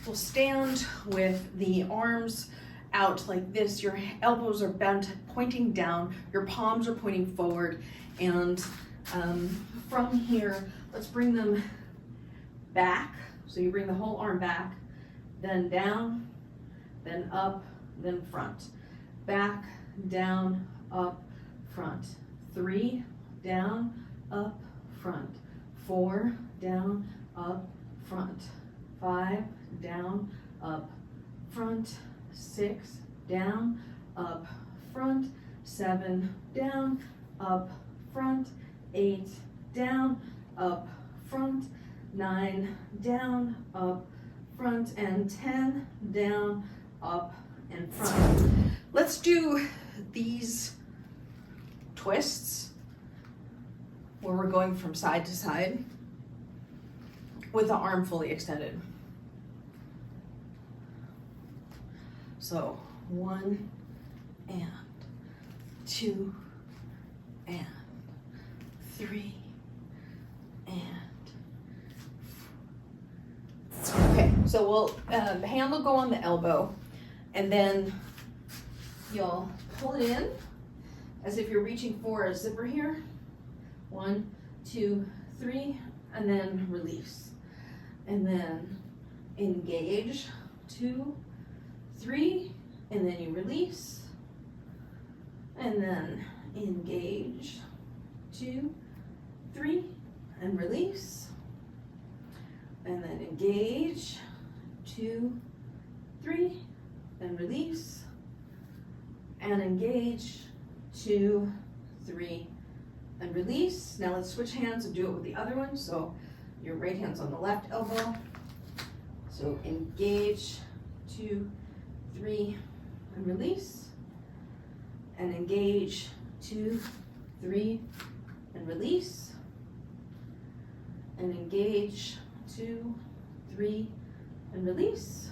So stand with the arms out like this. Your elbows are bent, pointing down. Your palms are pointing forward. And from here, let's bring them back. So you bring the whole arm back, then down, then up, then front. Back, down, up, front. 3, down, up, front. 4, down, up, front. 5, down, up, front. 6, down, up, front. 7, down, up, front. 8, down, up, front. 9, down, up, front, and 10, down, up, and front. Let's do these twists where we're going from side to side with the arm fully extended. So 1 and 2 and 3 and okay, so we'll the hand will go on the elbow, and then you'll pull it in as if you're reaching for a zipper here. 1, 2, 3, and then release. And then engage, 2, 3, and then you release. And then engage, 2, 3, and release. And then engage, 2, 3, and release. And engage, 2, 3, and release. Now let's switch hands and do it with the other one. So your right hand's on the left elbow. So engage, 2, 3, and release. And engage, 2, 3, and release. And engage, 2, 3, and release.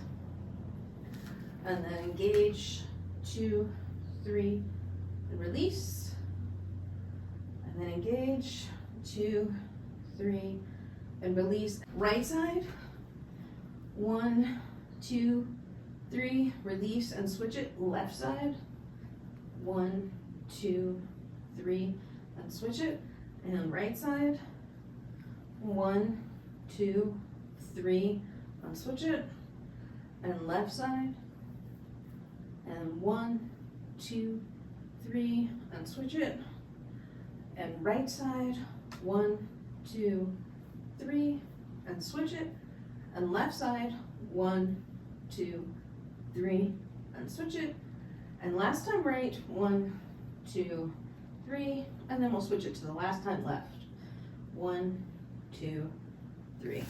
And then engage, 2, 3, and release. And then engage, 2, 3, and release. Right side, 1, 2, 3, release and switch it. Left side, 1, 2, 3, and switch it. And right side, 1, 2, 3, and switch it. And left side, and 1, 2, 3, and switch it. And right side, 1, 2, 3, and switch it. And left side, 1, 2, 3, and switch it. And last time right, 1, 2, 3, and then we'll switch it to the last time left. 1, 2, 3.